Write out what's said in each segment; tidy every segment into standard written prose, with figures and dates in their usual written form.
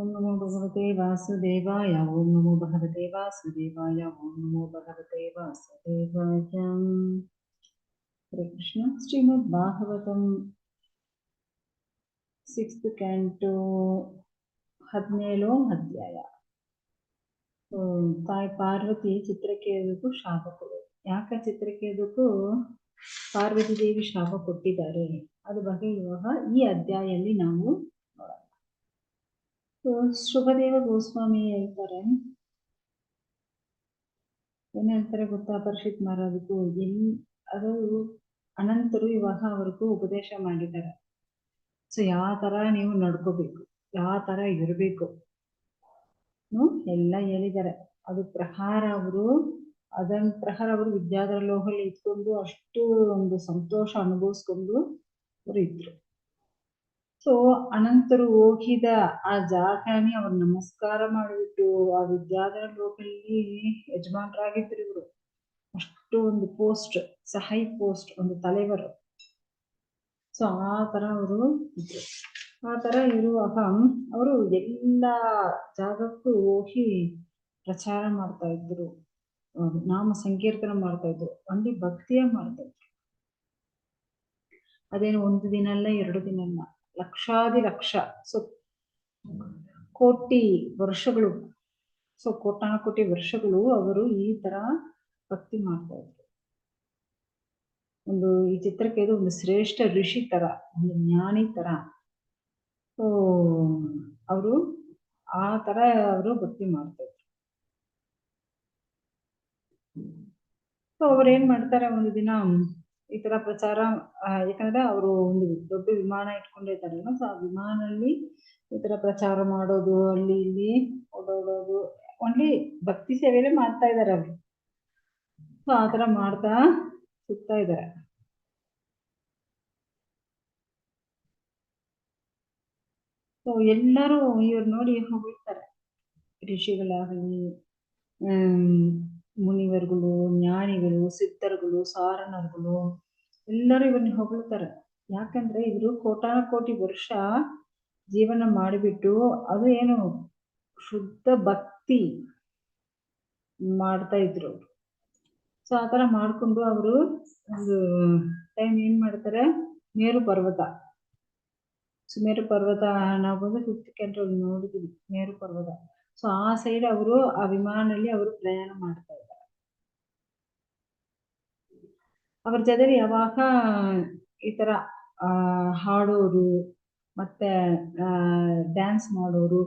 ಓಂ ನಮೋ ಭಗವತೆ ವಾಸುದೇವಾಯ. ಓಂ ನಮೋ ಭಗವತೆ ವಾಸುದೇವಾಯ. ಓಂ ನಮೋ ಭಗವತೆ ವಾಸುದೇವಾಯ. ಹರೇ ಕೃಷ್ಣ. ಶ್ರೀಮದ್ ಭಾಗವತಂ 6th canto 17వ ಅಧ್ಯಾಯ. ತಾಯಿ ಪಾರ್ವತಿ ಚಿತ್ರಕೇತುಗೂ ಶಾಪಗಳು. ಯಾಕ ಚಿತ್ರಕೇತುಗೂ ಪಾರ್ವತಿ ದೇವಿ ಶಾಪ ಕೊಟ್ಟಿದ್ದಾರೆ ಅದ್ರ ಬಗ್ಗೆ ಇವಾಗ ಈ ಅಧ್ಯಾಯದಲ್ಲಿ ನಾವು ನೋಡೋಣ. ಶುಭದೇವ ಗೋಸ್ವಾಮಿ ಹೇಳ್ತಾರೆ, ಏನ್ ಹೇಳ್ತಾರೆ ಗೊತ್ತಾ, ಪರೀಕ್ಷಿತ್ ಮಹಾರಾಜಗೂ ಅದು ಅನಂತರು ಇವಾಗ ಅವ್ರಿಗೂ ಉಪದೇಶ ಮಾಡಿದ್ದಾರೆ. ಸೊ ಯಾವ ತರ ನೀವು ನಡ್ಕೋಬೇಕು, ಯಾವ ತರ ಇರಬೇಕು ಎಲ್ಲ ಹೇಳಿದ್ದಾರೆ. ಅದು ಪ್ರಕಾರ ಅದನ್ ಪ್ರಕಾರ ಅವರು ವಿದ್ಯಾಧರ ಲೋಕದಲ್ಲಿ ಇಟ್ಕೊಂಡು ಅಷ್ಟು ಒಂದು ಸಂತೋಷ ಅನುಭವಿಸ್ಕೊಂಡು ಅವರು ಇದ್ರು. ಸೊ ಅನಂತರು ಹೋಗಿದ ಆ ಜಾಗನೇ ಅವ್ರು ನಮಸ್ಕಾರ ಮಾಡಿಬಿಟ್ಟು ಆ ವಿದ್ಯಾಧರ ಲೋಕದಲ್ಲಿ ಯಜಮಾನರಾಗಿದ್ರು ಇವರು. ಅಷ್ಟು ಒಂದು ಪೋಸ್ಟ್, ಸಹೈ ಪೋಸ್ಟ್, ಒಂದು ತಲೆವರು. ಸೊ ಆ ತರ ಅವರು ಇದ್ರು. ಆ ತರ ಇರುವಾಗ ಅವರು ಎಲ್ಲ ಜಾಗಕ್ಕೂ ಹೋಗಿ ಪ್ರಚಾರ ಮಾಡ್ತಾ ಇದ್ರು, ನಾಮ ಸಂಕೀರ್ತನ ಮಾಡ್ತಾ ಇದ್ರು, ಅಲ್ಲಿ ಭಕ್ತಿಯ ಮಾಡ್ತಾ ಇದ್ರು. ಅದೇನು ಒಂದು ದಿನ ಅಲ್ಲ, 2 ದಿನ ಅಲ್ಲ, ಲಕ್ಷಾದಿ ಲಕ್ಷ, ಸೊ ಕೋಟಿ ವರ್ಷಗಳು, ಸೊ ಕೋಟಿ ವರ್ಷಗಳು ಅವರು ಈ ತರ ಭಕ್ತಿ ಮಾಡ್ತಾ ಇದ್ರು. ಈ ಚಿತ್ರಕೇತು ಒಂದು ಶ್ರೇಷ್ಠ ಋಷಿ ತರ, ಒಂದು ಜ್ಞಾನಿ ತರ. ಸೊ ಅವರು ಆ ತರ ಅವರು ಭಕ್ತಿ ಮಾಡ್ತಾ ಇದ್ರು. ಸೊ ಅವ್ರು ಏನ್ ಮಾಡ್ತಾರೆ, ಒಂದು ದಿನ ಈ ತರ ಪ್ರಚಾರ, ಯಾಕಂದ್ರೆ ಅವರು ಒಂದು ದೊಡ್ಡ ವಿಮಾನ ಇಟ್ಕೊಂಡಿರ್ತಾರಲ್ಲ, ಸೊ ಆ ವಿಮಾನಲ್ಲಿ ಈ ತರ ಪ್ರಚಾರ ಮಾಡೋದು, ಅಲ್ಲಿ ಇಲ್ಲಿ ಓಡಾಡೋದು, ಓನ್ಲಿ ಭಕ್ತಿ ಸೇವೆಯಲ್ಲೇ ಮಾಡ್ತಾ ಇದಾರೆ ಅವರು. ಸೊ ಆ ತರ ಮಾಡ್ತಾ ಸುತ್ತಾ ಇದಾರೆ. ಸೊ ಎಲ್ಲರೂ ಇವ್ರು ನೋಡಿ ಹೋಗ್ತಾರೆ, ಋಷಿಗಳಾಗಲಿ, ಮುನಿವರ್ಗಳು, ಜ್ಞಾನಿಗಳು, ಸಿದ್ಧರುಗಳು, ಸಾರಣರುಗಳು, ಎಲ್ಲರೂ ಇವ್ರನ್ನ ಹೊಗಳ್ತಾರೆ. ಯಾಕಂದ್ರೆ ಇವರು ಕೋಟಿ ವರ್ಷ ಜೀವನ ಮಾಡಿಬಿಟ್ಟು ಅದು ಏನು ಶುದ್ಧ ಭಕ್ತಿ ಮಾಡ್ತಾ ಇದ್ರು. ಸೊ ಆ ತರ ಮಾಡ್ಕೊಂಡು ಅವರು ಒಂದು ಟೈಮ್ ಏನ್ ಮಾಡ್ತಾರೆ, ಮೇರು ಪರ್ವತ, ಮೇರು ಪರ್ವತ ನಾವು ಬಂದು 5th canto ನೋಡಿದ್ವಿ, ಮೇರು ಪರ್ವತ. ಸೊ ಆ ಸೈಡ್ ಅವರು ಆ ವಿಮಾನಲ್ಲಿ ಅವರು ಪ್ರಯಾಣ ಮಾಡ್ತಾ ಇದ್ದಾರೆ. ಅವ್ರ ಜೊತೆಲಿ ಯಾವಾಗ ಈ ತರ ಹಾಡೋರು ಮತ್ತೆ ಡ್ಯಾನ್ಸ್ ಮಾಡೋರು,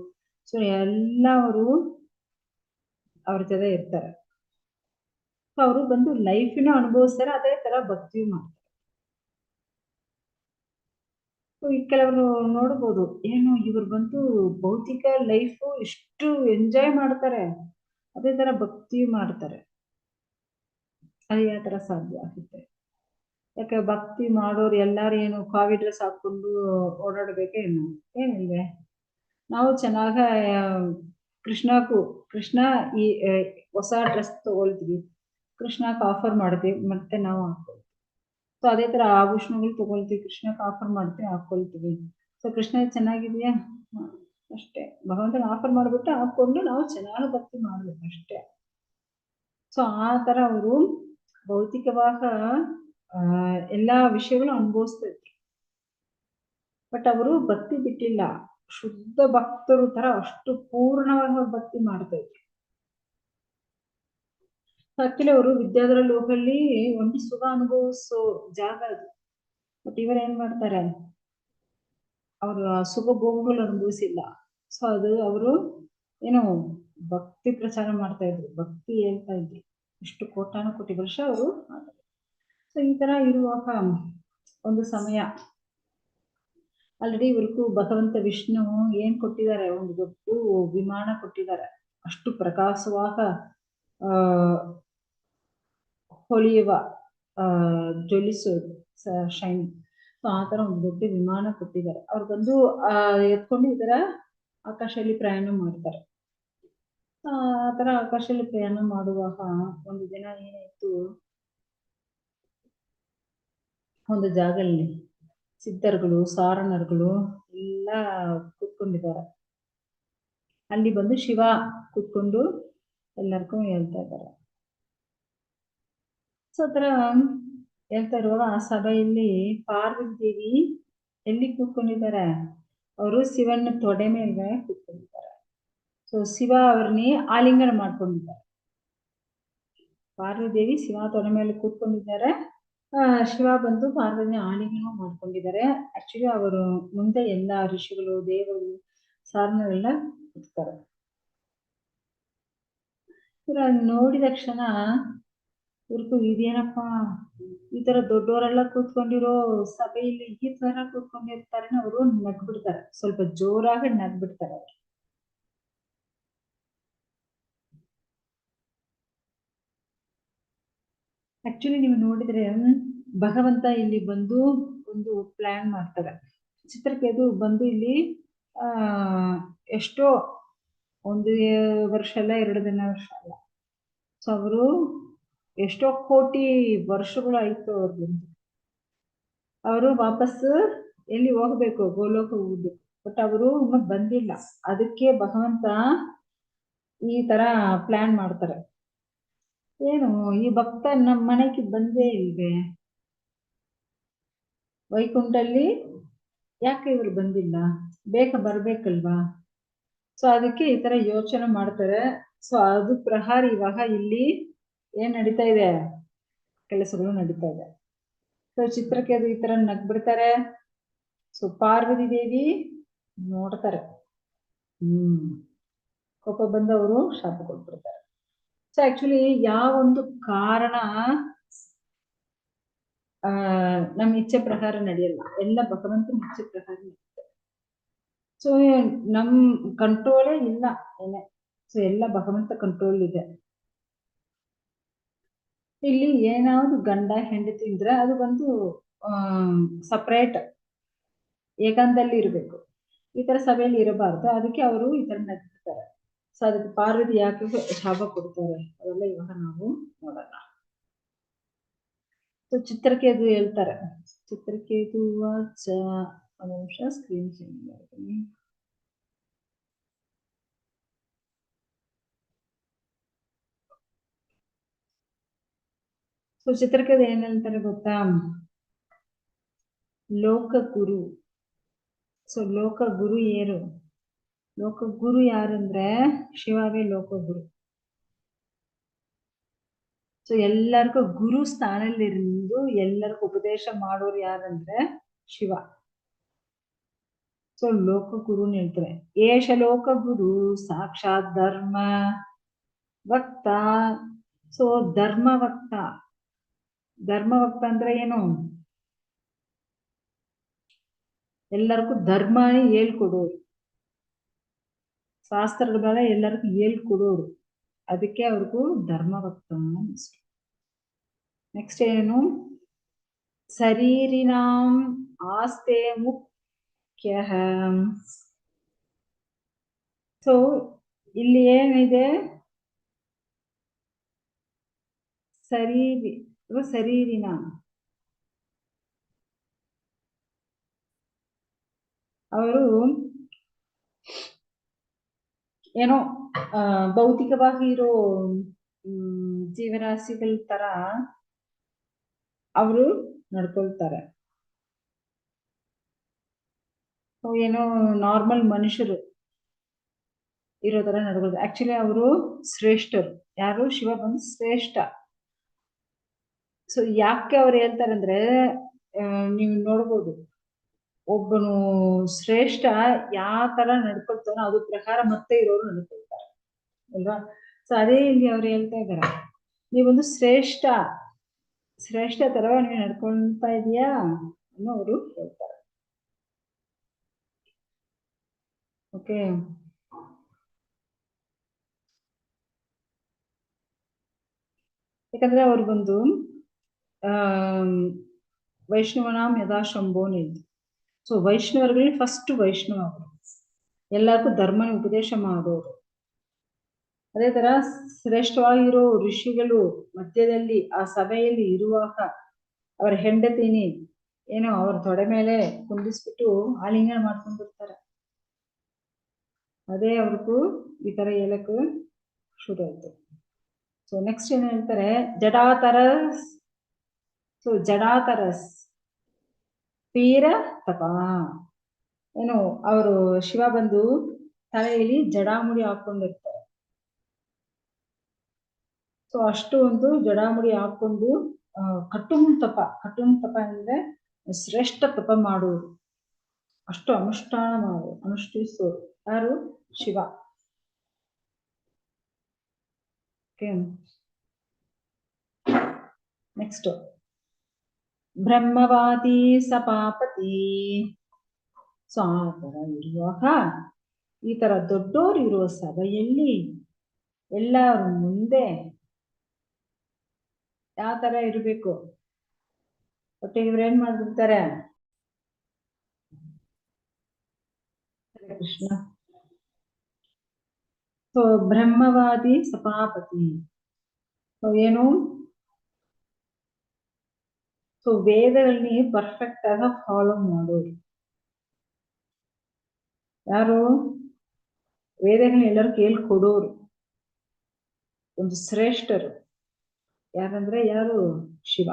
ಸೊ ಎಲ್ಲವರು ಅವ್ರ ಜೊತೆ ಇರ್ತಾರೆ. ಸೊ ಅವರು ಬಂದು ಲೈಫಿನ ಅನುಭವಿಸ್ತಾರೆ, ಅದೇ ತರ ಭಕ್ತಿ ಮಾಡ್ತಾರೆ. ಕೆಲವರು ನೋಡ್ಬೋದು, ಏನು ಇವ್ರು ಬಂದು ಭೌತಿಕ ಲೈಫು ಇಷ್ಟು ಎಂಜಾಯ್ ಮಾಡ್ತಾರೆ, ಅದೇ ತರ ಭಕ್ತಿ ಮಾಡ್ತಾರೆ. ಅದು ಯಾವ ತರ ಸಾಧ್ಯ ಆಗುತ್ತೆ? ಯಾಕೆ ಭಕ್ತಿ ಮಾಡೋರು ಎಲ್ಲಾರು ಏನು ಕಾವಿ ಡ್ರೆಸ್ ಹಾಕೊಂಡು ಓಡಾಡ್ಬೇಕೇನು? ಏನಿಲ್ವೇ? ನಾವು ಚೆನ್ನಾಗ ಕೃಷ್ಣ ಈ ಹೊಸ ಡ್ರೆಸ್ ತಗೊಳ್ತೀವಿ, ಕೃಷ್ಣಕ್ಕೆ ಆಫರ್ ಮಾಡ್ತೀವಿ, ಮತ್ತೆ ನಾವು ಹಾಕೊಳ್ತೀವಿ. ಸೊ ಅದೇ ತರ ಆಭೂಷಣಗಳು ತಗೊಳ್ತೀವಿ, ಕೃಷ್ಣಕ್ಕೆ ಆಫರ್ ಮಾಡ್ತೀವಿ, ಹಾಕೊಳ್ತೀವಿ. ಸೊ ಕೃಷ್ಣ ಚೆನ್ನಾಗಿದೆಯಾ, ಅಷ್ಟೇ. ಭಗವಂತನ ಆಫರ್ ಮಾಡ್ಬಿಟ್ಟು ಹಾಕೊಂಡು ನಾವು ಚೆನ್ನಾಗಿ ಭಕ್ತಿ ಮಾಡ್ಬೇಕು ಅಷ್ಟೇ. ಸೊ ಆ ತರ ಅವರು ಭೌತಿಕವಾಗ ಎಲ್ಲಾ ವಿಷಯಗಳು ಅನುಭವಿಸ್ತಾ ಇದ್ರು. ಬಟ್ ಅವರು ಭಕ್ತಿ ಬಿಟ್ಟಿಲ್ಲ, ಶುದ್ಧ ಭಕ್ತರು ತರ ಅಷ್ಟು ಪೂರ್ಣವಾಗಿ ಭಕ್ತಿ ಮಾಡ್ತಾ ಇದ್ರು. ಕೆಲವರು ವಿದ್ಯಾಧರ ಲೋಕದಲ್ಲಿ ಒಂದು ಸುಖ ಅನುಭವಿಸೋ ಜಾಗ ಅದು. ಬಟ್ ಇವರೇನ್ ಮಾಡ್ತಾರೆ, ಅವರು ಸುಖ ಭೋಗಗಳು ಅನುಭವಿಸಿಲ್ಲ. ಸೊ ಅದು ಅವರು ಏನು ಭಕ್ತಿ ಪ್ರಚಾರ ಮಾಡ್ತಾ ಇದ್ರು, ಭಕ್ತಿ ಹೇಳ್ತಾ ಇದ್ರು. ಇಷ್ಟು ಕೋಟಿ ವರ್ಷ ಅವರು. ಸೊ ಈ ತರ ಇರುವಾಗ ಒಂದು ಸಮಯ, ಆಲ್ರೆಡಿ ಇವ್ರಿಗೂ ಭಗವಂತ ವಿಷ್ಣು ಏನ್ ಕೊಟ್ಟಿದ್ದಾರೆ, ಒಂದು ದೊಡ್ಡ ವಿಮಾನ ಕೊಟ್ಟಿದ್ದಾರೆ, ಅಷ್ಟು ಪ್ರಕಾಶವಾಗ ಹೊಳೆಯುವ, ಜ್ವಲಿಸೋದು, ಶೈನ್. ಸೊ ಆ ತರ ಒಂದು ದೊಡ್ಡ ವಿಮಾನ ಕೊಟ್ಟಿದ್ದಾರೆ. ಅವ್ರು ಬಂದು ಎತ್ಕೊಂಡು ಈ ತರ ಆಕಾಶದಲ್ಲಿ ಪ್ರಯಾಣ ಮಾಡ್ತಾರೆ. ಆ ತರ ಆಕಾಶದಲ್ಲಿ ಪ್ರಯಾಣ ಮಾಡುವಾಗ ಒಂದು ದಿನ ಏನಾಯ್ತು, ಒಂದು ಜಾಗದಲ್ಲಿ ಸಿದ್ಧರುಗಳು, ಸಾರಣರುಗಳು ಎಲ್ಲ ಕೂತ್ಕೊಂಡಿದ್ದಾರೆ. ಅಲ್ಲಿ ಬಂದು ಶಿವ ಕೂತ್ಕೊಂಡು ಎಲ್ಲರಿಗೂ ಹೇಳ್ತಾ ಇದ್ದಾರೆ. ಸೊ ಆತರ ಹೇಳ್ತಾ ಇರುವಾಗ ಆ ಸಭೆಯಲ್ಲಿ ಪಾರ್ವತಿ ದೇವಿ ಎಲ್ಲಿ ಕೂತ್ಕೊಂಡಿದ್ದಾರೆ? ಅವರು ಶಿವನ ತೊಡೆ ಮೇಲೆ ಕೂತ್ಕೊಂಡಿದ್ದಾರೆ. ಸೊ ಶಿವ ಅವ್ರನ್ನೇ ಆಲಿಂಗನ ಮಾಡ್ಕೊಂಡಿದ್ದಾರೆ. ಪಾರ್ವತಿ ದೇವಿ ಶಿವ ತೊಡೆ ಮೇಲೆ ಕೂತ್ಕೊಂಡಿದ್ದಾರೆ. ಶಿವ ಬಂದು ಪಾರ್ವತಿನ ಆಲಿಂಗನ ಮಾಡ್ಕೊಂಡಿದ್ದಾರೆ. ಆಕ್ಚುಲಿ ಅವರು ಮುಂದೆ ಎಲ್ಲ ಋಷಿಗಳು ದೇವರು ಸಾಧನೆಲ್ಲ ಇರ್ತಾರೆ. ನೋಡಿದ ಕ್ಷಣ ಇವ್ರಿಗೂ ಇದೇನಪ್ಪ ಈ ತರ ದೊಡ್ಡವರೆಲ್ಲ ಕೂತ್ಕೊಂಡಿರೋ ಸಭೆಯಲ್ಲಿ ಈ ತರ ಕೂತ್ಕೊಂಡಿರ್ತಾರೆ ಅವರು ನಗ್ಬಿಡ್ತಾರೆ. ಸ್ವಲ್ಪ ಜೋರಾಗಿ ನಗ್ಬಿಡ್ತಾರೆ ಅವ್ರು. ಆಕ್ಚುಲಿ ನೀವು ನೋಡಿದ್ರೆ ಭಗವಂತ ಇಲ್ಲಿ ಬಂದು ಒಂದು ಪ್ಲಾನ್ ಮಾಡ್ತಾರೆ. ಚಿತ್ರಕೇತು ಬಂದು ಇಲ್ಲಿ ಎಷ್ಟೋ ಒಂದು ವರ್ಷ ಅಲ್ಲ, 2 ದಿನ ವರ್ಷ ಅಲ್ಲ, ಸೊ ಅವರು ಎಷ್ಟೋ ಕೋಟಿ ವರ್ಷಗಳು ಆಯ್ತು ಅವ್ರು ಬಂದು. ಅವರು ವಾಪಸ್ ಎಲ್ಲಿ ಹೋಗ್ಬೇಕು? ಗೋಲೋಕ ಹೋಗ್ಬೇಕು. ಬಟ್ ಅವರು ಬಂದಿಲ್ಲ. ಅದಕ್ಕೆ ಭಗವಂತ ಈ ತರ ಪ್ಲಾನ್ ಮಾಡ್ತಾರೆ. ಏನು ಈ ಭಕ್ತ ನಮ್ಮ ಮನೆಗೆ ಬಂದೇ ಇಲ್ವೇ? ವೈಕುಂಠಲ್ಲಿ ಯಾಕೆ ಇವ್ರು ಬಂದಿಲ್ಲ? ಬೇಗ ಬರ್ಬೇಕಲ್ವಾ? ಸೊ ಅದಕ್ಕೆ ಈ ತರ ಯೋಚನೆ ಮಾಡ್ತಾರೆ. ಸೊ ಅದು ಪ್ರಹಾರ ಇವಾಗ ಇಲ್ಲಿ ಏನ್ ನಡೀತಾ ಇದೆ? ಕೆಲಸಗಳು ನಡೀತಾ ಇದೆ. ಸೊ ಚಿತ್ರಕೇತು ಈ ತರ ನಗ್ಬಿಡ್ತಾರೆ. ಸೊ ಪಾರ್ವತಿ ದೇವಿ ನೋಡ್ತಾರೆ. ಕೋಪ ಬಂದವರು ಶಾಪ ಕೊಟ್ಬಿಡ್ತಾರೆ. ಸೊ ಆಕ್ಚುಲಿ ಯಾವೊಂದು ಕಾರಣ ನಮ್ಮ ಇಚ್ಛೆ ಪ್ರಕಾರ ನಡೆಯಲ್ಲ. ಎಲ್ಲ ಭಗವಂತನ ಇಚ್ಛೆ ಪ್ರಕಾರ ನಡೆಯುತ್ತೆ. ಸೊ ನಮ್ ಕಂಟ್ರೋಲೇ ಇಲ್ಲ ಏನೇ. ಸೊ ಎಲ್ಲ ಭಗವಂತ ಕಂಟ್ರೋಲ್ ಇದೆ. ಇಲ್ಲಿ ಏನಾದ್ರು ಗಂಡ ಹೆಂಡತಿ ಇದ್ರೆ ಅದು ಬಂದು ಸಪರೇಟ್ ಏಕಾಂತದಲ್ಲಿ ಇರಬೇಕು. ಈ ತರ ಸಭೆಯಲ್ಲಿ ಇರಬಾರ್ದು. ಅದಕ್ಕೆ ಅವರು ಈ ತರ ನಗ್ತಾರೆ. ಸೊ ಅದಕ್ಕೆ ಪಾರ್ವತಿ ಯಾಕೆ ಶಾಪ ಕೊಡ್ತಾರೆ ಅದೆಲ್ಲ ಇವಾಗ ನಾವು ನೋಡೋಣ. ಸೊ ಚಿತ್ರಕೇತು ಹೇಳ್ತಾರೆ. ಚಿತ್ರಕೇತು ವಾಚ ಒಂದು ನಿಮಿಷ ಸ್ಕ್ರೀನ್ ಚೇಂಜ್ ಮಾಡ್ತೀನಿ. ಸೊ ಚಿತ್ರಕೇತು ಏನ್ ಹೇಳ್ತಾರೆ ಗೊತ್ತಾ? ಲೋಕಗುರು. ಸೊ ಲೋಕಗುರು ಯಾರು? ಲೋಕಗುರು ಯಾರಂದ್ರೆ ಶಿವವೇ ಲೋಕಗುರು. ಸೊ ಎಲ್ಲರಿಗೂ ಗುರು ಸ್ಥಾನದಲ್ಲಿருந்து ಎಲ್ಲರಿಗೂ ಉಪದೇಶ ಮಾಡೋರು ಯಾರಂದ್ರೆ ಶಿವ. ಸೊ ಲೋಕಗುರು ಹೇಳ್ತಾರೆ. ಏಷ ಲೋಕಗುರು ಸಾಕ್ಷಾತ್ ಧರ್ಮ ವಕ್ತ. ಸೊ ಧರ್ಮವಕ್ತ. ಧರ್ಮವಕ್ತ ಅಂದ್ರೆ ಏನು? ಎಲ್ಲರಿಗೂ ಧರ್ಮ ಹೇಳ್ಕೊಡೋರು, ಶಾಸ್ತ್ರಗಳ ಎಲ್ಲರಿಗೂ ಹೇಳ್ಕೊಡೋರು. ಅದಕ್ಕೆ ಅವ್ರಿಗೂ ಧರ್ಮವಕ್ತ. ನೆಕ್ಸ್ಟ್ ಏನು? ಶರೀರಿನಾಂ ಆಸ್ತೆ ಮುಖ್ಯ. ಸೊ ಇಲ್ಲಿ ಏನಿದೆ? ಶರೀರಿನ ಅವರು ಏನೋ ಭೌತಿಕವಾಗಿ ಇರೋ ಜೀವರಾಶಿಗಳ ತರ ಅವರು ನಡ್ಕೊಳ್ತಾರೆ. ಏನೋ ನಾರ್ಮಲ್ ಮನುಷ್ಯರು ಇರೋ ತರ ನಡ್ಕೊಳ್ತಾರೆ. ಆಕ್ಚುಲಿ ಅವರು ಶ್ರೇಷ್ಠರು. ಯಾರು? ಶಿವ ಬಂದು ಶ್ರೇಷ್ಠ. ಸೊ ಯಾಕೆ ಅವ್ರು ಹೇಳ್ತಾರಂದ್ರೆ ನೀವು ನೋಡ್ಬೋದು, ಒಬ್ಬನು ಶ್ರೇಷ್ಠ ಯಾವ ತರ ನಡ್ಕೊಳ್ತಾನೋ ಅದು ಪ್ರಕಾರ ಮತ್ತೆ ಇರೋರು ನಡ್ಕೊಳ್ತಾರೆ ಅಲ್ವಾ? ಸೊ ಅದೇ ಇಲ್ಲಿ ಅವ್ರು ಹೇಳ್ತಾ ಇದಾರೆ, ನೀವೊಂದು ಶ್ರೇಷ್ಠ ತರ ನೀವು ನಡ್ಕೊಳ್ತಾ ಇದೀಯಾ ಅನ್ನೋ ಅವರು ಹೇಳ್ತಾರೆ. ಓಕೆ, ಯಾಕಂದ್ರೆ ಅವ್ರು ಬಂದು ವೈಷ್ಣವನಾಮ್ ಯಥಾಶಂಭೋನ್ ಇದ್ದು. ಸೊ ವೈಷ್ಣವರಲ್ಲಿ ಫಸ್ಟ್ ವೈಷ್ಣವ ಅವರು, ಎಲ್ಲರಿಗೂ ಧರ್ಮನ ಉಪದೇಶ ಮಾಡೋರು. ಅದೇ ತರ ಶ್ರೇಷ್ಠವಾಗಿರೋ ಋಷಿಗಳು ಮಧ್ಯದಲ್ಲಿ ಆ ಸಭೆಯಲ್ಲಿ ಇರುವಾಗ ಅವರ ಹೆಂಡತಿನಿ ಏನೋ ಅವ್ರ ತೊಡೆ ಮೇಲೆ ಕುಂದಿಸ್ಬಿಟ್ಟು ಆಲಿಂಗನ ಮಾಡ್ಕೊಂಡಿರ್ತಾರೆ. ಅದೇ ಅವ್ರಿಗೂ ಈ ತರ ಹೇಳಕ್ ಶುರು ಆಯ್ತು. ಸೊ ನೆಕ್ಸ್ಟ್ ಏನ್ ಹೇಳ್ತಾರೆ, ಜಡಾತರಸ್. ಸೊ ಜಡಾತರಸ್ ತೀರ ತಪ. ಏನು ಅವರು ಶಿವ ಬಂದು ತಲೆಯಲ್ಲಿ ಜಡಾಮುಡಿ ಹಾಕೊಂಡಿರ್ತಾರೆ. ಸೊ ಅಷ್ಟು ಒಂದು ಜಡಾಮುಡಿ ಹಾಕೊಂಡು ಕಟುಂ ತಪ ಅಂದ್ರೆ ಶ್ರೇಷ್ಠ ತಪ ಮಾಡುವುದು, ಅಷ್ಟು ಅನುಷ್ಠಾನ ಮಾಡುವುದು, ಅನುಷ್ಠಿಸೋರು ಯಾರು? ಶಿವ. ನೆಕ್ಸ್ಟ್ ಬ್ರಹ್ಮವಾದಿ ಸಪಾಪತಿ. ಸೊ ಆ ತರ ಇರುವಾಗ, ಈ ತರ ದೊಡ್ಡೋರು ಇರುವ ಸಭೆಯಲ್ಲಿ ಎಲ್ಲರ ಮುಂದೆ ಯಾವ ತರ ಇರ್ಬೇಕು? ಒಟ್ಟಿಗೆ ಇವ್ರೇನ್ ಮಾಡ್ಬಿಡ್ತಾರೆ? ಹರೇ ಕೃಷ್ಣ. ಸೊ ಬ್ರಹ್ಮವಾದಿ ಸಪಾಪತಿ. ಸೊ ಏನು? ಸೊ ವೇದಗಳನ್ನ ಪರ್ಫೆಕ್ಟ್ ಆಗ ಫಾಲೋ ಮಾಡೋರು ಯಾರು? ವೇದಗಳನ್ನ ಎಲ್ಲರೂ ಕೇಳ್ಕೊಡೋರು ಒಂದು ಶ್ರೇಷ್ಠರು ಯಾರಂದ್ರೆ ಯಾರು? ಶಿವ.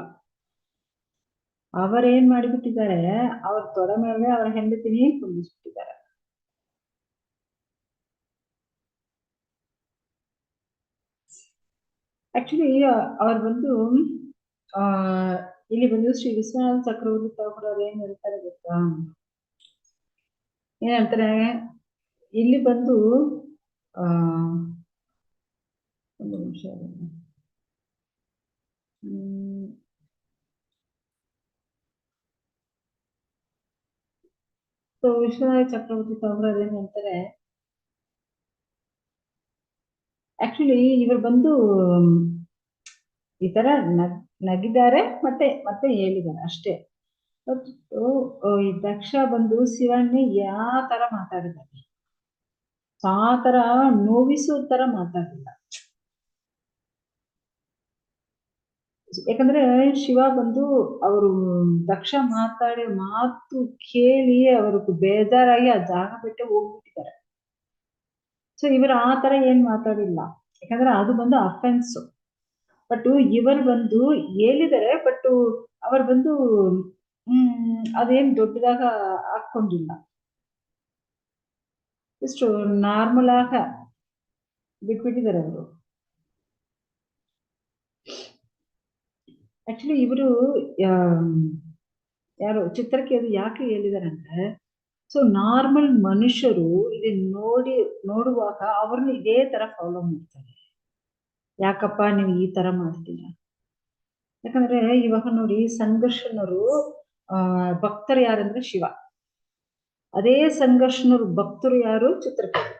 ಅವರೇನ್ ಮಾಡಿಬಿಟ್ಟಿದ್ದಾರೆ, ಅವ್ರ ತೊಡೆ ಮೇಲೆ ಅವರ ಹೆಂಡತಿನಿ ಕುಂದಿಸ್ಬಿಟ್ಟಿದ್ದಾರೆ. ಆಕ್ಚುಲಿ ಅವ್ರು ಬಂದು ಇಲ್ಲಿ ಬಂದು ಶ್ರೀ ವಿಶ್ವನಾಥ ಚಕ್ರವರ್ತಿ ತಗೊಳ್ಳೋರು ಏನ್ ಹೇಳ್ತಾರೆ ಗೊತ್ತಾ? ಏನ್ ಹೇಳ್ತಾರೆ, ಇಲ್ಲಿ ಬಂದು ಒಂದು ನಿಮಿಷ, ಸೊ ವಿಶ್ವನಾಥ ಚಕ್ರವರ್ತಿ ತಗೊಳ್ಳೋರು ಏನ್ ಹೇಳ್ತಾರೆ, ಆಕ್ಚುಲಿ ಇವರು ಬಂದು ಈ ತರ ನಗಿದ್ದಾರೆ ಮತ್ತೆ ಹೇಳಿದ್ದಾರೆ ಅಷ್ಟೇ. ಈ ದಕ್ಷ ಬಂದು ಶಿವನ್ನೇ ಯಾವ ತರ ಮಾತಾಡಿದ್ದಾರೆ, ಆ ತರ ನೋವಿಸೋ ತರ ಮಾತಾಡಿಲ್ಲ. ಯಾಕಂದ್ರೆ ಶಿವ ಬಂದು ಅವರು ದಕ್ಷ ಮಾತಾಡಿ ಮಾತು ಕೇಳಿ ಅವ್ರಿಗೆ ಬೇಜಾರಾಗಿ ಆ ಜಾಗ ಬಿಟ್ಟು ಹೋಗ್ಬಿಟ್ಟಿದ್ದಾರೆ. ಸೊ ಇವರು ಆ ತರ ಏನ್ ಮಾತಾಡಿಲ್ಲ, ಯಾಕಂದ್ರೆ ಅದು ಬಂದು ಅಫೆನ್ಸ್. ಬಟ್ ಇವರು ಬಂದು ಹೇಳಿದ್ದಾರೆ, ಬಟ್ ಅವರು ಬಂದು ಅದೇನ್ ದೊಡ್ಡದಾಗ ಹಾಕೊಂಡಿಲ್ಲ, ಇಷ್ಟು ನಾರ್ಮಲ್ ಆಗ ಬಿಟ್ಬಿಟ್ಟಿದ್ದಾರೆ ಅವರು. ಆಕ್ಚುಲಿ ಇವರು ಯಾರು ಚಿತ್ರಕ್ಕೆ ಅದು ಯಾಕೆ ಹೇಳಿದಾರೆ ಅಂದ್ರೆ, ಸೊ ನಾರ್ಮಲ್ ಮನುಷ್ಯರು ಇದನ್ನ ನೋಡುವಾಗ ಅವ್ರನ್ನ ಇದೇ ತರ ಫಾಲೋ ಮಾಡ್ತಾರೆ. ಯಾಕಪ್ಪ ನೀವು ಈ ತರ ಮಾಡ್ತೀರ? ಯಾಕಂದ್ರೆ ಇವಾಗ ನೋಡಿ, ಸಂಘರ್ಷಣರು ಭಕ್ತರು ಯಾರಂದ್ರೆ ಶಿವ. ಅದೇ ಸಂಘರ್ಷಣರು ಭಕ್ತರು ಯಾರು? ಚಿತ್ರಕೇತು.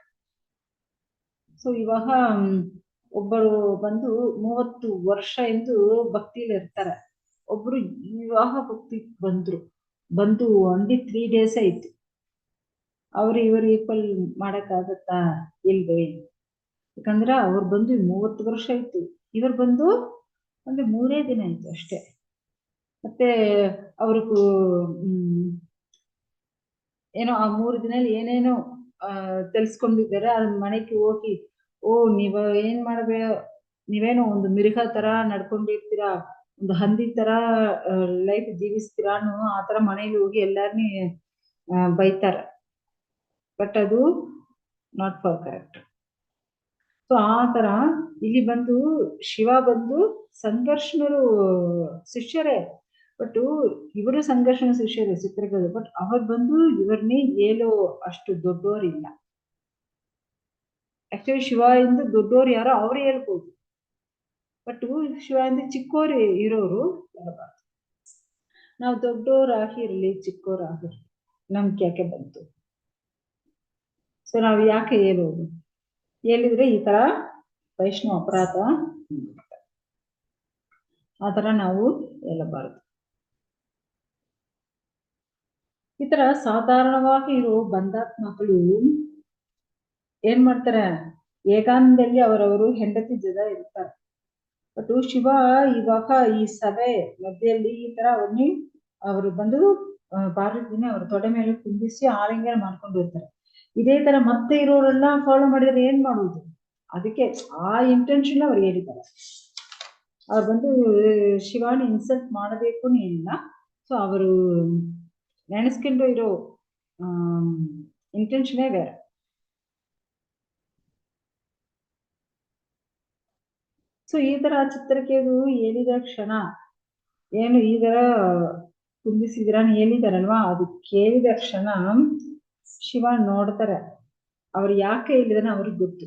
ಸೊ ಇವಾಗ ಒಬ್ಬರು ಬಂದು 30 ವರ್ಷ ಎಂದು ಭಕ್ತಿಲಿ ಇರ್ತಾರೆ, ಒಬ್ರು ವಿವಾಹ ಭಕ್ತಿ ಬಂದು only 3 days ಆಯ್ತು. ಇವರು ಈಕ್ವಲ್ ಮಾಡಕ್ಕಾಗತ್ತಾ? ಇಲ್ವೇ? ಯಾಕಂದ್ರೆ ಅವ್ರು ಬಂದು 30 ವರ್ಷ ಆಯ್ತು, ಇವರು ಬಂದು ಒಂದು 3 ದಿನ ಆಯ್ತು ಅಷ್ಟೇ. ಮತ್ತೆ ಅವ್ರಿಗೂ ಏನೋ ಆ 3 ದಿನಲ್ಲಿ ಏನೇನೋ ತಿಳಿಸ್ಕೊಂಡಿದ್ದಾರೆ. ಅದ್ ಮನೆಗೆ ಹೋಗಿ, ನೀವ್ ಏನ್ ನೀವೇನೋ ಒಂದು ಮಿರುಗ ತರ ನಡ್ಕೊಂಡಿರ್ತೀರಾ, ಒಂದು ಹಂದಿ ತರ ಲೈಫ್ ಜೀವಿಸ್ತೀರಾನು, ಆ ತರ ಮನೆಗೆ ಹೋಗಿ ಎಲ್ಲಾರ್ನಿ ಬೈತಾರೆ. ಬಟ್ ಅದು ನಾಟ್ ಫಾರ್ ಕರೆಕ್ಟ್. ಸೊ ಆ ತರ ಇಲ್ಲಿ ಬಂದು ಶಿವ ಬಂದು ಸಂಘರ್ಷಣರು ಶಿಷ್ಯರೇ, ಬಟ್ ಇವರು ಸಂಘರ್ಷಣ ಶಿಷ್ಯರೇ ಚಿತ್ರಗಳು. ಬಟ್ ಅವ್ರು ಬಂದು ಇವ್ರನ್ನೇ ಹೇಳೋ ಅಷ್ಟು ದೊಡ್ಡೋರಿಲ್ಲ. ಆಕ್ಚುಲಿ ಶಿವ ಇಂದ ದೊಡ್ಡೋರು ಯಾರೋ ಅವ್ರೇ ಹೇಳ್ಬೋದು, ಬಟ್ ಶಿವ ಇಂದ ಚಿಕ್ಕೋರು ಇರೋರು ಹೇಳಬಾರ್ದು. ನಾವು ದೊಡ್ಡೋರಾಗಿರ್ಲಿ ಚಿಕ್ಕೋರಾಗಿರ್ಲಿ ನಮ್ಗೆ ಯಾಕೆ ಬಂತು? ಸೊ ನಾವು ಯಾಕೆ ಹೇಳೋದು? ಹೇಳಿದ್ರೆ ಈ ತರ ವೈಷ್ಣವ ಅಪರಾಧ, ಆ ತರ ನಾವು ಹೇಳಬಾರದು. ಈ ತರ ಸಾಧಾರಣವಾಗಿ ಇರೋ ಬಂಧಾತ್ಮಗಳು ಏನ್ ಮಾಡ್ತಾರೆ, ಏಕಾಂತದಲ್ಲಿ ಅವರವರು ಹೆಂಡತಿ ಜೊತೆ ಇರ್ತಾರೆ. ಬಟ್ ಶಿವ ಇವಾಗ ಈ ಸಭೆ ಮಧ್ಯೆಯಲ್ಲಿ ಈ ತರ ಅವರು ಬಂದು ಬಾರಿದ್ದೀನಿ ಅವ್ರ ತೊಡೆ ಮೇಲೆ ಕುಂದಿಸಿ ಆಲಿಂಗನ ಮಾಡ್ಕೊಂಡಿರ್ತಾರೆ. ಇದೇ ತರ ಮತ್ತೆ ಇರೋರೆಲ್ಲ ಫಾಲೋ ಮಾಡಿದ್ರೆ ಏನ್ ಮಾಡುವುದು? ಅದಕ್ಕೆ ಆ ಇಂಟೆನ್ಷನ್ ಅವ್ರು ಹೇಳಿದ್ದಾರೆ. ಅವ್ರು ಬಂದು ಶಿವಾನಿ ಇನ್ಸಲ್ಟ್ ಮಾಡಬೇಕು ಏನಿಲ್ಲ. ಸೊ ಅವರು ನೆನೆಸ್ಕೊಂಡು ಇರೋ ಇಂಟೆನ್ಷನೇ ಬೇರೆ. ಸೊ ಈ ತರ ಚಿತ್ರಕ್ಕೆ ಅದು ಹೇಳಿದ ಕ್ಷಣ ಏನು ಈ ತರ ಕುಂದಿಸಿದ್ರ ಹೇಳಿದಾರಲ್ವಾ, ಅದು ಕೇಳಿದ ಕ್ಷಣ ಶಿವ ನೋಡ್ತಾರೆ. ಅವ್ರು ಯಾಕೆ ಹೇಳಿದಾನೆ ಅವ್ರಿಗೆ ಗೊತ್ತು.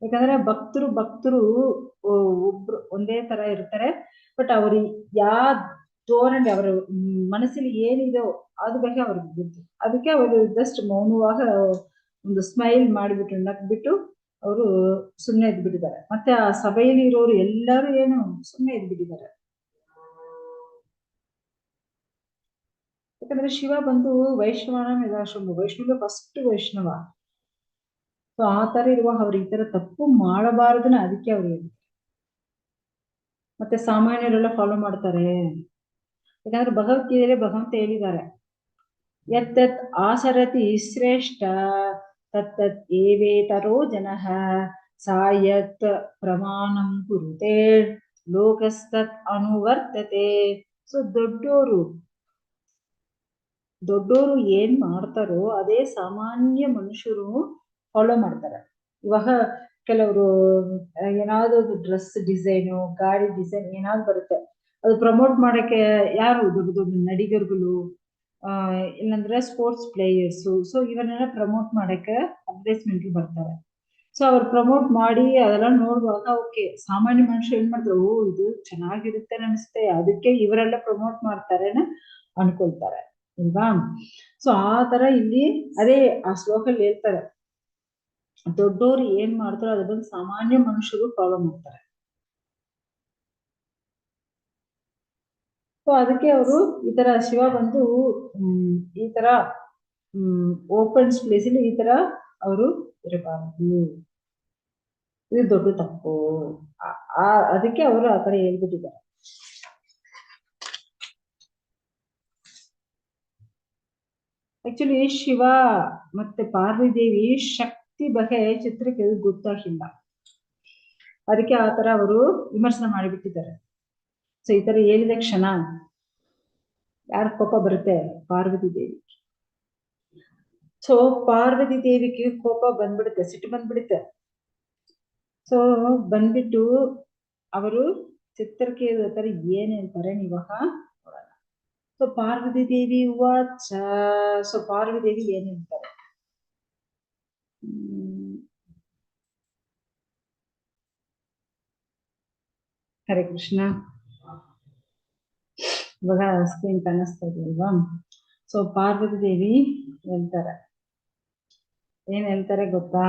ಯಾಕಂದ್ರೆ ಭಕ್ತರು ಒಬ್ರು ಒಂದೇ ತರ ಇರ್ತಾರೆ. ಬಟ್ ಅವ್ರು ಯಾವ ಧೋರಣೆ ಅವರ ಮನಸ್ಸಲ್ಲಿ ಏನಿದೋ ಅದ್ರ ಬಗ್ಗೆ ಅವ್ರಿಗೆ ಗೊತ್ತು. ಅದಕ್ಕೆ ಅವರು ಜಸ್ಟ್ ಮೌನವಾಗ ಒಂದು ಸ್ಮೈಲ್ ಮಾಡಿಬಿಟ್ಟು ನಕ್ಬಿಟ್ಟು ಅವರು ಸುಮ್ಮನೆ ಇದ್ಬಿಟ್ಟಿದ್ದಾರೆ. ಮತ್ತೆ ಆ ಸಭೆಯಲ್ಲಿ ಇರೋರು ಎಲ್ಲರೂ ಏನು ಸುಮ್ಮನೆ ಇದ್ಬಿಟ್ಟಿದ್ದಾರೆ. ಯಾಕಂದ್ರೆ ಶಿವ ಬಂದು ವೈಷ್ಣವನ ಮೇಧಾಶ್ರಮ, ವೈಷ್ಣವ ಫಸ್ಟ್ ವೈಷ್ಣವ. ಸೊ ಆ ತರ ಇರುವಾಗ ಅವ್ರು ಈ ತರ ತಪ್ಪು ಮಾಡಬಾರದನ್ನ ಅದಕ್ಕೆ ಅವ್ರು ಹೇಳಿದ್ರು. ಮತ್ತೆ ಸಾಮಾನ್ಯರೆಲ್ಲ ಫಾಲೋ ಮಾಡ್ತಾರೆ. ಯಾಕಂದ್ರೆ ಭಗವದ್ಗೀತೆಯಲ್ಲಿ ಭಗವಂತ ಹೇಳಿದ್ದಾರೆ, ಯತ್ ಆಸರತಿ ಶ್ರೇಷ್ಠ ತತ್ ಏವೇತರೋ ಜನಃ ಸಾಯತ್ ಪ್ರಮಾಣಂ ಕುರುತೆ ಲೋಕಸ್ತತ್ ಅನುವರ್ತತೆ. ಸೊ ದೊಡ್ಡೋರು ಏನ್ ಮಾಡ್ತಾರೋ ಅದೇ ಸಾಮಾನ್ಯ ಮನುಷ್ಯರು ಫಾಲೋ ಮಾಡ್ತಾರೆ. ಇವಾಗ ಕೆಲವರು ಏನಾದ್ರು ಡ್ರೆಸ್ ಡಿಸೈನು, ಗಾಡಿ ಡಿಸೈನ್ ಏನಾದ್ರು ಬರುತ್ತೆ, ಅದು ಪ್ರಮೋಟ್ ಮಾಡಕ್ಕೆ ಯಾರು ದೊಡ್ಡ ದೊಡ್ಡ ನಡಿಗರುಗಳು, ಇಲ್ಲಂದ್ರೆ ಸ್ಪೋರ್ಟ್ಸ್ ಪ್ಲೇಯರ್ಸು, ಸೊ ಇವನ್ನೆಲ್ಲ ಪ್ರಮೋಟ್ ಮಾಡಕ್ಕೆ ಅಡ್ವರ್ಟೈಸ್ಮೆಂಟ್ ಬರ್ತಾರೆ. ಸೊ ಅವ್ರು ಪ್ರಮೋಟ್ ಮಾಡಿ ಅದೆಲ್ಲ ನೋಡುವಾಗ ಓಕೆ, ಸಾಮಾನ್ಯ ಮನುಷ್ಯರು ಏನ್ ಮಾಡ್ತಾರೆ, ಓ ಇದು ಚೆನ್ನಾಗಿರುತ್ತೆ ಅನಿಸುತ್ತೆ, ಅದಕ್ಕೆ ಇವರೆಲ್ಲ ಪ್ರಮೋಟ್ ಮಾಡ್ತಾರೆ ಅನ್ಕೊಳ್ತಾರೆ ಅಲ್ವಾ. ಸೊ ಆ ತರ ಇಲ್ಲಿ ಅದೇ ಆ ಶ್ಲೋಕಲ್ಲಿ ಹೇಳ್ತಾರೆ, ದೊಡ್ಡೋರು ಏನ್ ಮಾಡ್ತಾರೋ ಅದನ್ನ ಸಾಮಾನ್ಯ ಮನುಷ್ಯರು ಫಾಲೋ ಮಾಡ್ತಾರೆ. ಸೊ ಅದಕ್ಕೆ ಅವರು ಈ ತರ ಶಿವ ಬಂದು ಈ ತರ ಓಪನ್ ಸ್ಪೇಸ್ ಅಲ್ಲಿ ಈ ತರ ಅವರು ಇರಬಾರದು, ಇದು ದೊಡ್ಡ ತಪ್ಪು. ಅದಕ್ಕೆ ಅವರು ಆ ತರ ಹೇಳ್ಬಿಟ್ಟಿದ್ದಾರೆ. ಆಕ್ಚುಲಿ ಶಿವ ಮತ್ತೆ ಪಾರ್ವತಿದೇವಿ ಶಕ್ತಿ ಬಗ್ಗೆ ಚಿತ್ರಕ್ಕೆ ಗೊತ್ತಾಗಿಲ್ಲ, ಅದಕ್ಕೆ ಆ ತರ ಅವರು ವಿಮರ್ಶನೆ ಮಾಡಿಬಿಟ್ಟಿದ್ದಾರೆ. ಸೊ ಈ ತರ ಹೇಳಿದ ಕ್ಷಣ ಯಾರ ಕೋಪ ಬರುತ್ತೆ? ಪಾರ್ವತಿ ದೇವಿ. ಸೊ ಪಾರ್ವತಿ ದೇವಿಗೆ ಕೋಪ ಬಂದ್ಬಿಡುತ್ತೆ, ಸಿಟ್ಟು ಬಂದ್ಬಿಡುತ್ತೆ. ಸೊ ಬಂದ್ಬಿಟ್ಟು ಅವರು ಚಿತ್ರಕ್ಕೆ ತರ ಏನ್ ಹೇಳ್ತಾರೆ ನೀವಾಗ ನೋಡೋಣ. ಸೊ ಪಾರ್ವತಿ ದೇವಿ ವಾಚ, ಸೊ ಪಾರ್ವತಿ ದೇವಿ ಏನ್ ಹೇಳ್ತಾರೆ? ಹರೇ ಕೃಷ್ಣ. ಇವಾಗ ಸ್ಕ್ರೀನ್ ಕಾಣಿಸ್ತಾ ಇದೆಯಲ್ವಾ? ಸೊ ಪಾರ್ವತಿ ದೇವಿ ಹೇಳ್ತಾರೆ, ಏನ್ ಹೇಳ್ತಾರೆ ಗೊತ್ತಾ?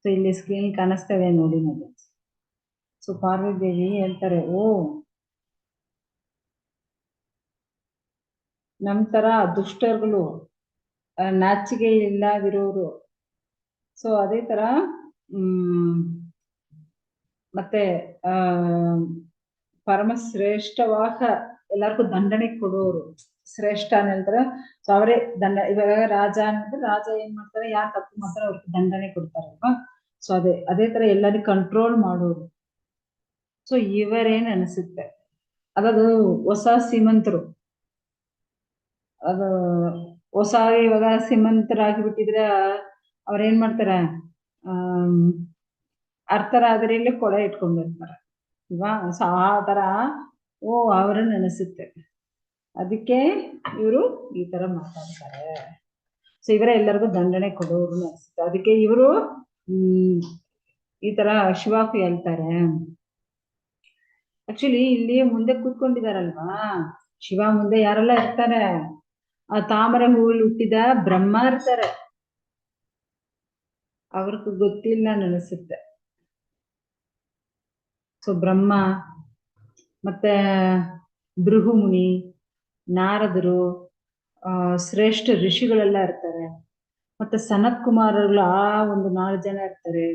ಸೊ ಇಲ್ಲಿ ಸ್ಕ್ರೀನ್ ಕಾಣಿಸ್ತಾ ಇದೆ ನೋಡಿ ನೋಡಿ. ಸೊ ಪಾರ್ವತಿ ದೇವಿ ಹೇಳ್ತಾರೆ, ಓ ನಮ್ ತರ ದುಷ್ಟರುಗಳು, ನಾಚಿಕೆ ಇಲ್ಲದಿರೋರು, ಸೊ ಅದೇ ತರ ಮತ್ತೆ ಪರಮ ಶ್ರೇಷ್ಠವಾಗ ಎಲ್ಲರಿಗೂ ದಂಡನೆ ಕೊಡೋರು, ಶ್ರೇಷ್ಠ ಅಂತ ಹೇಳ್ತಾರೆ. ಸೊ ಅವರೇ ದಂಡ, ಇವಾಗ ರಾಜ ಅಂದ್ರೆ ರಾಜ ಏನ್ ಮಾಡ್ತಾರೆ, ಯಾರು ತಪ್ಪು ಮಾಡ್ತಾರೆ ಅವ್ರಿಗೆ ದಂಡನೆ ಕೊಡ್ತಾರಲ್ವಾ. ಸೊ ಅದೇ ತರ ಎಲ್ಲರಿಗೂ ಕಂಟ್ರೋಲ್ ಮಾಡೋರು. ಸೊ ಇವರೇನ್ ಅನಿಸುತ್ತೆ, ಅದದು ಹೊಸ ಶ್ರೀಮಂತರು, ಅದು ಹೊಸ ಇವಾಗ ಶ್ರೀಮಂತರಾಗಿ ಬಿಟ್ಟಿದ್ರೆ ಅವ್ರೇನ್ ಮಾಡ್ತಾರೆ, ಅರ್ಥರಾದ್ರಲ್ಲಿ ಕೊಳೆ ಇಟ್ಕೊಂಡಿರ್ತಾರೆ ಅಲ್ವಾ. ಸೊ ಆ ತರ ಓ ಅವ್ರನ್ನ ಅನಿಸುತ್ತೆ, ಅದಕ್ಕೆ ಇವರು ಈ ತರ ಮಾತಾಡ್ತಾರೆ. ಸೊ ಇವರೇ ಎಲ್ಲರಿಗೂ ದಂಡನೆ ಕೊಡೋರು ಅನಿಸುತ್ತೆ, ಅದಕ್ಕೆ ಇವರು ಈ ತರ ಶಿವಾಕು ಹೇಳ್ತಾರೆ. ಆಕ್ಚುಲಿ ಇಲ್ಲಿ ಮುಂದೆ ಕೂತ್ಕೊಂಡಿದಾರಲ್ವಾ, ಶಿವ ಮುಂದೆ ಯಾರೆಲ್ಲ ಇರ್ತಾರೆ? ಆ ತಾಮರೆ ಹೂವಲ್ಲಿ ಹುಟ್ಟಿದ ಬ್ರಹ್ಮ ಇರ್ತಾರೆ, ಅವ್ರಿಗೆ ಗೊತ್ತಿಲ್ಲ ಅನಿಸುತ್ತೆ. ಸೊ ಬ್ರಹ್ಮ ಮತ್ತೆ ಭೃಗುಮುನಿ, ನಾರದರು, ಶ್ರೇಷ್ಠ ಋಷಿಗಳೆಲ್ಲ ಇರ್ತಾರೆ. ಮತ್ತೆ ಸನತ್ ಕುಮಾರಗಳು ಆ ಒಂದು 4 ಜನ ಇರ್ತಾರೆ.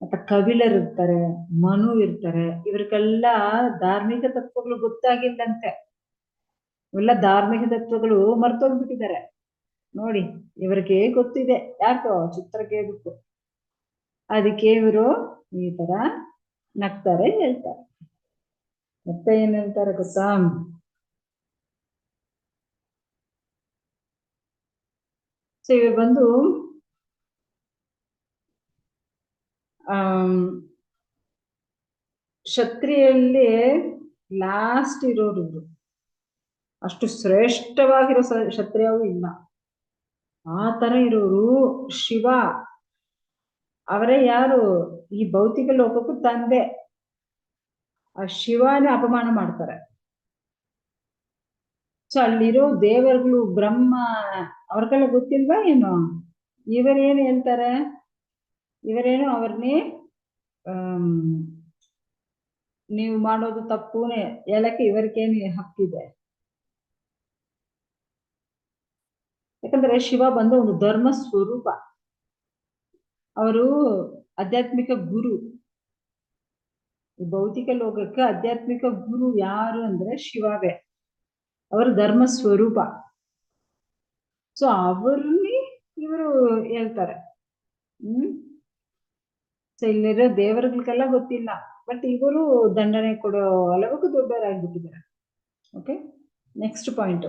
ಮತ್ತೆ ಕಪಿಲರು ಇರ್ತಾರೆ, ಮನು ಇರ್ತಾರೆ. ಇವ್ರಿಗೆಲ್ಲ ಧಾರ್ಮಿಕ ತತ್ವಗಳು ಗೊತ್ತಾಗಿಲ್ಲಂತೆ, ಇವೆಲ್ಲ ಧಾರ್ಮಿಕ ತತ್ವಗಳು ಮರ್ತೋಗ್ಬಿಟ್ಟಿದ್ದಾರೆ. ನೋಡಿ, ಇವರಿಗೆ ಗೊತ್ತಿದೆ ಯಾಕೋ ಚಿತ್ರಕೇತುಕು. ಅದಕ್ಕೆ ಇವರು ಈ ತರ ನಗ್ತಾರೆ, ಹೇಳ್ತಾರೆ. ಮತ್ತೆ ಏನ್ ಹೇಳ್ತಾರೆ ಗೊತ್ತಾ? ಸೊ ಇವರು ಬಂದು ಕ್ಷತ್ರಿಯಲ್ಲಿ ಲಾಸ್ಟ್ ಇರೋರು ಇವರು. ಅಷ್ಟು ಶ್ರೇಷ್ಠವಾಗಿರೋ ಕ್ಷತ್ರಿಯವೂ ಇಲ್ಲ. ಆ ತರ ಇರೋರು ಶಿವ ಅವರೇ ಯಾರು? ಈ ಭೌತಿಕ ಲೋಕಕ್ಕೂ ತಂದೆ. ಆ ಶಿವನೇ ಅಪಮಾನ ಮಾಡ್ತಾರೆ. ಸೊ ಅಲ್ಲಿರೋ ದೇವರುಗಳು ಬ್ರಹ್ಮ ಅವ್ರಿಗೆಲ್ಲ ಗೊತ್ತಿಲ್ವಾ ಏನು? ಇವರೇನು ಹೇಳ್ತಾರೆ? ಇವರೇನು ಅವ್ರನ್ನೇ ನೀವು ಮಾಡೋದು ತಪ್ಪುನೇ ಹೇಳಕ್ಕೆ ಇವರಿಗೇನು ಹಕ್ಕಿದೆ? ಯಾಕಂದ್ರೆ ಶಿವ ಬಂದು ಒಂದು ಧರ್ಮ ಸ್ವರೂಪ. ಅವರು ಆಧ್ಯಾತ್ಮಿಕ ಗುರು. ಈ ಭೌತಿಕ ಲೋಕಕ್ಕೆ ಆಧ್ಯಾತ್ಮಿಕ ಗುರು ಯಾರು ಅಂದ್ರೆ ಶಿವವೇ. ಅವರು ಧರ್ಮ ಸ್ವರೂಪ. ಸೊ ಅವ್ರನ್ನೇ ಇವರು ಹೇಳ್ತಾರೆ. ಸೊ ಇಲ್ಲಿರೋ ದೇವರುಗಳಿಗೆಲ್ಲ ಗೊತ್ತಿಲ್ಲ, ಬಟ್ ಇವರು ದಂಡನೆ ಕೊಡೋ ಹಲವಕ್ಕೂ ದೊಡ್ಡವರಾಗ್ಬಿಟ್ಟಿದ್ದಾರೆ. Okay, next point.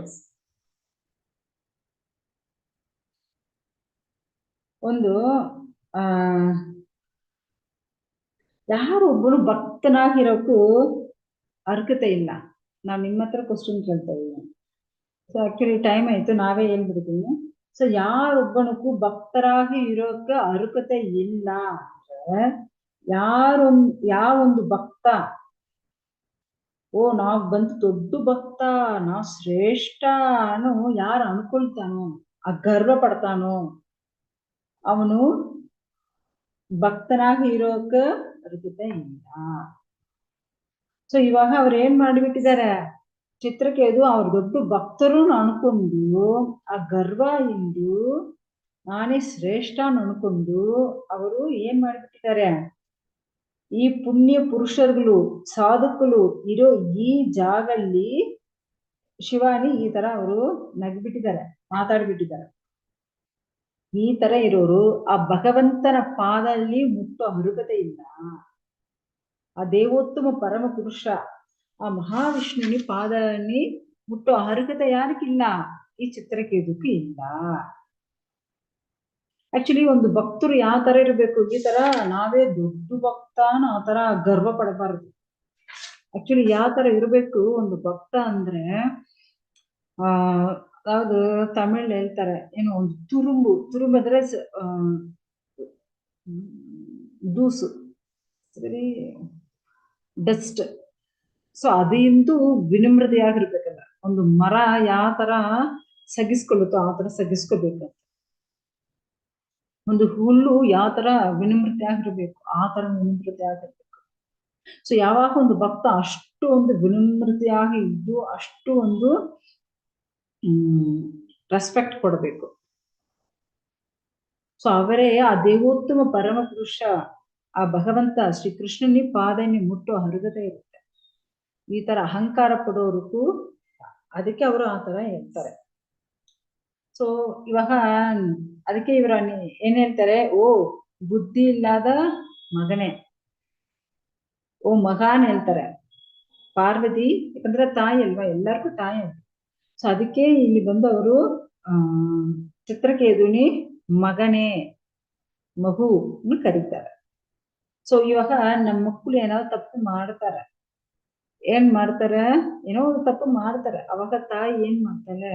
ಒಂದು ಯಾರೊಬ್ಬನು ಭಕ್ತನಾಗಿರೋಕ್ಕೂ ಅರ್ಹತೆ ಇಲ್ಲ. ನಾವು ನಿಮ್ಮ ಹತ್ರ ಕ್ವಶನ್ ಕೇಳ್ತಾ ಇದ್ದೀನಿ. ಸೊ ಆಕ್ಚುಲಿ ಟೈಮ್ ಆಯ್ತು, ನಾವೇ ಹೇಳ್ಬಿಡ್ತೀನಿ. ಸೊ ಯಾರೊಬ್ಬನಕ್ಕೂ ಭಕ್ತರಾಗಿ ಇರೋಕೆ ಅರ್ಹತೆ ಇಲ್ಲ ಅಂದ್ರೆ ಯಾವೊಂದು ಭಕ್ತ ನಾವ್ ಬಂದು ದೊಡ್ಡ ಭಕ್ತ, ನಾವ್ ಶ್ರೇಷ್ಠ ಅನ್ನೋ ಯಾರು ಅನ್ಕೊಳ್ತಾನೋ, ಆ ಗರ್ವ ಪಡ್ತಾನೋ, ಅವನು ಭಕ್ತನಾಗಿ ಇರೋಕ ಅರ್ಹತೆ ಇಲ್ಲ. ಸೊ ಇವಾಗ ಅವ್ರು ಏನ್ ಮಾಡಿಬಿಟ್ಟಿದ್ದಾರೆ? ಚಿತ್ರಕೇತು ಅವ್ರ ದೊಡ್ಡ ಭಕ್ತರು ಅನ್ಕೊಂಡು, ಆ ಗರ್ವ ಇಂದು ನಾನೇ ಶ್ರೇಷ್ಠ ಅನ್ಕೊಂಡು ಅವರು ಏನ್ ಮಾಡ್ಬಿಟ್ಟಿದ್ದಾರೆ? ಈ ಪುಣ್ಯ ಪುರುಷರುಗಳು, ಸಾಧುಗಳು ಇರೋ ಈ ಜಾಗಲ್ಲಿ ಶಿವಾನಿ ಈ ತರ ಅವರು ನಗ್ಬಿಟ್ಟಿದ್ದಾರೆ, ಮಾತಾಡ್ಬಿಟ್ಟಿದ್ದಾರೆ. ಈ ತರ ಇರೋರು ಆ ಭಗವಂತನ ಪಾದಲ್ಲಿ ಮುಟ್ಟೋ ಅರ್ಹತೆ ಇಲ್ಲ. ಆ ದೇವೋತ್ತಮ ಪರಮ ಪುರುಷ ಆ ಮಹಾವಿಷ್ಣುವಿನ ಪಾದನಿ ಮುಟ್ಟೋ ಅರ್ಹತೆ ಯಾರಿಗಿಲ್ಲ? ಈ ಚಿತ್ರಕೇತುಕ್ಕೆ ಇಲ್ಲ. ಆಕ್ಚುಲಿ ಒಂದು ಭಕ್ತರು ಯಾವ ತರ ಇರಬೇಕು? ಈ ತರ ನಾವೇ ದೊಡ್ಡ ಭಕ್ತ ಆ ತರ ಗರ್ವ ಪಡಬಾರ್ದು. ಆಕ್ಚುಲಿ ಯಾವ ತರ ಇರಬೇಕು ಒಂದು ಭಕ್ತ ಅಂದ್ರೆ, ಯಾವ್ದು ತಮಿಳ್ ಹೇಳ್ತಾರೆ ಏನು, ಒಂದು ತುರುಂಬು ಅಂದ್ರೆ ದೂಸು, ವೆರಿ ಡಸ್ಟ್. ಸೊ ಅದಿಂದು ವಿನಮ್ರತೆಯಾಗಿರ್ಬೇಕಲ್ಲ. ಒಂದು ಮರ ಯಾವ ತರ ಸಗಿಸ್ಕೊಳ್ಳುತ್ತೋ ಆ ತರ ಸಗಿಸ್ಕೋಬೇಕಂತ. ಒಂದು ಹುಲ್ಲು ಯಾವ ತರ ವಿನಮ್ರತೆ ಆಗಿರ್ಬೇಕು ಆ ತರ ವಿನಮ್ರತೆ ಆಗಿರ್ಬೇಕು. ಸೊ ಯಾವಾಗ ಒಂದು ಭಕ್ತ ಅಷ್ಟು ಒಂದು ವಿನಮ್ರತೆಯಾಗಿ ಇದ್ದು ಅಷ್ಟು ಒಂದು ರೆಸ್ಪೆಕ್ಟ್ ಕೊಡಬೇಕು. ಸೊ ಅವರೇ ಆ ದೇವೋತ್ತಮ ಪರಮ ಪುರುಷ ಆ ಭಗವಂತ ಶ್ರೀಕೃಷ್ಣನಿ ಪಾದನಿ ಮುಟ್ಟೋ ಅರ್ಹತೆ ಇರುತ್ತೆ. ಈ ತರ ಅಹಂಕಾರ ಪಡೋರ್ಗೂ ಅದಕ್ಕೆ ಅವರು ಆ ತರ ಹೇಳ್ತಾರೆ. ಸೊ ಇವಾಗ ಅದಕ್ಕೆ ಇವ್ರ ಏನ್ ಹೇಳ್ತಾರೆ? ಬುದ್ಧಿ ಇಲ್ಲದ ಮಗನೇ, ಮಗಾನ್ ಹೇಳ್ತಾರೆ. ಪಾರ್ವತಿ ಯಾಕಂದ್ರೆ ತಾಯಿ ಅಲ್ವಾ, ಎಲ್ಲರಿಗೂ ತಾಯಿ ಅಲ್ವಾ. ಸೊ ಅದಕ್ಕೆ ಇಲ್ಲಿ ಬಂದು ಅವರು ಚಿತ್ರಕೇತುನಿ ಮಗನೇ, ಮಗು ಕರೀತಾರೆ. ಸೊ ಇವಾಗ ನಮ್ಮ ಮಕ್ಕಳು ಏನಾದ್ರು ತಪ್ಪು ಮಾಡ್ತಾರೆ, ಏನ್ ಮಾಡ್ತಾರೆ? ಏನೋ ಒಂದು ತಪ್ಪು ಮಾಡ್ತಾರೆ. ಅವಾಗ ತಾಯಿ ಏನ್ ಮಾಡ್ತಾರೆ?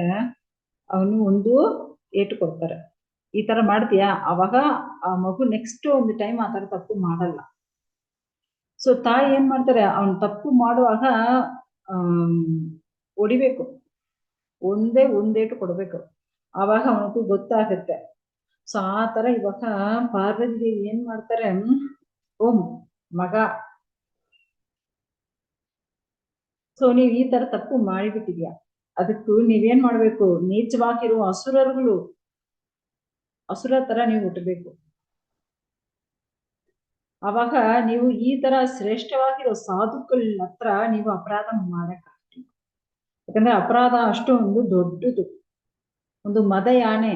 ಅವನು ಒಂದು ಏಟು ಕೊಡ್ತಾರೆ. ಈ ತರ ಮಾಡ್ತೀಯಾ? ಅವಾಗ ಆ ಮಗು ನೆಕ್ಸ್ಟ್ ಒಂದು ಟೈಮ್ ಆ ತರ ತಪ್ಪು ಮಾಡಲ್ಲ. ಸೊ ತಾಯಿ ಏನ್ ಮಾಡ್ತಾರೆ? ಅವನ್ ತಪ್ಪು ಮಾಡುವಾಗ ಹೊಡಿಬೇಕು, ಒಂದೇಟು ಕೊಡ್ಬೇಕು. ಅವಾಗ ಅವನಿಗೂ ಗೊತ್ತಾಗತ್ತೆ. ಸೊ ಆ ತರ ಇವಾಗ ಪಾರ್ವತಿ ಏನ್ ಮಾಡ್ತಾರೆ? ಮಗ, ಸೊ ನೀವ್ ಈ ತರ ತಪ್ಪು ಮಾಡಿಬಿಟ್ಟಿದ್ಯಾ, ಅದಕ್ಕೂ ನೀವೇನ್ ಮಾಡ್ಬೇಕು? ನೀಚವಾಗಿರುವ ಅಸುರ ತರ ನೀವು ಹುಟ್ಟಬೇಕು. ಅವಾಗ ನೀವು ಈ ತರ ಶ್ರೇಷ್ಠವಾಗಿರೋ ಸಾಧುಗಳ ಹತ್ರ ನೀವು ಅಪರಾಧ ಮಾಡಕ್ಕಾಗ್ತಿಲ್ಲ. ಯಾಕಂದ್ರೆ ಅಪರಾಧ ಅಷ್ಟು ಒಂದು ದೊಡ್ಡದು. ಒಂದು ಮದ ಯಾನೆ,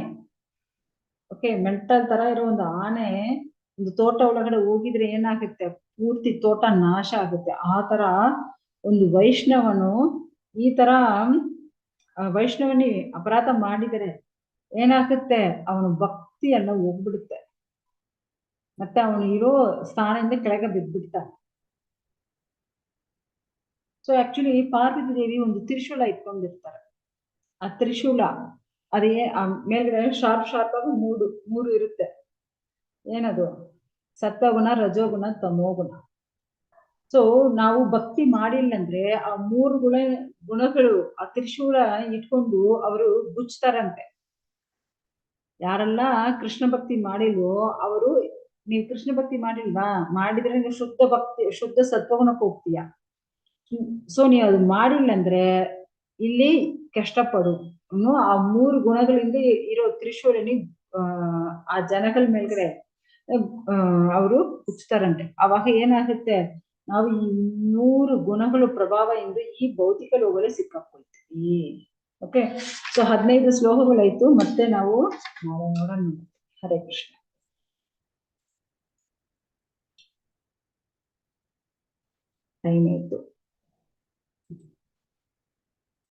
ಓಕೆ, ಮೆಂಟಲ್ ತರ ಇರೋ ಒಂದು ಆನೆ ಒಂದು ತೋಟ ಒಳಗಡೆ ಹೋಗಿದ್ರೆ ಏನಾಗುತ್ತೆ, ಪೂರ್ತಿ ತೋಟ ನಾಶ ಆಗುತ್ತೆ. ಆ ತರ ಒಂದು ವೈಷ್ಣವನು ಈ ತರ ವೈಷ್ಣವನಿ ಅಪರಾಧ ಮಾಡಿದರೆ ಏನಾಗುತ್ತೆ, ಅವನ ಭಕ್ತಿ ಎಲ್ಲ ಹೋಗ್ಬಿಡುತ್ತೆ, ಮತ್ತೆ ಅವನು ಇರೋ ಸ್ಥಾನದಿಂದ ಕೆಳಗೆ ಬಿದ್ದ್ಬಿಡ್ತಾನೆ. ಸೊ ಆಕ್ಚುಲಿ ಪಾರ್ವತಿ ದೇವಿ ಒಂದು ತ್ರಿಶೂಲ ಇಟ್ಕೊಂಡಿರ್ತಾರೆ. ಆ ತ್ರಿಶೂಲ ಅದೇ ಮೇಲ್ಗಡೆ ಶಾರ್ಪ್ ಆಗಿ ಮೂರು ಇರುತ್ತೆ. ಏನದು? ಸತ್ವಗುಣ, ರಜೋಗುಣ, ತಮೋಗುಣ. ಸೊ ನಾವು ಭಕ್ತಿ ಮಾಡಿಲ್ಲ ಅಂದ್ರೆ ಆ ಮೂರು ಗುಣಗಳು ಆ ತ್ರಿಶೂಲ ಇಟ್ಕೊಂಡು ಅವರು ಗುಚ್ತಾರಂತೆ. ಯಾರೆಲ್ಲ ಕೃಷ್ಣ ಭಕ್ತಿ ಮಾಡಿಲ್ವೋ ಅವರು, ನೀವು ಕೃಷ್ಣ ಭಕ್ತಿ ಮಾಡಿಲ್ವಾ, ಮಾಡಿದ್ರೆ ನೀವು ಶುದ್ಧ ಸತ್ವಗುಣಕ್ಕೆ ಹೋಗ್ತೀಯ. ಸೊ ನೀವು ಅದು ಮಾಡಿಲ್ಲ ಅಂದ್ರೆ ಇಲ್ಲಿ ಕಷ್ಟಪಡು. ಆ ಮೂರು ಗುಣಗಳಿಂದ ಇರೋ ತ್ರಿಶೂಲನಿ ಆ ಜನಗಳ ಮೇಲ್ಗಡೆ ಅವರು ಹುಚ್ಚುತ್ತಾರಂತೆ. ಅವಾಗ ಏನಾಗುತ್ತೆ, ನಾವು ಈ 3 ಗುಣಗಳು ಪ್ರಭಾವದಿಂದ ಈ ಭೌತಿಕ ಲೋಕದಲ್ಲಿ ಸಿಕ್ಕಾಕೊಳ್ತೀವಿ. Okay, so 15 ಶ್ಲೋಕಗಳಾಯ್ತು. ಮತ್ತೆ ನಾವು ನೋಡೋಣ. ಹರೇ ಕೃಷ್ಣ. ಟೈಮ್ ಆಯ್ತು.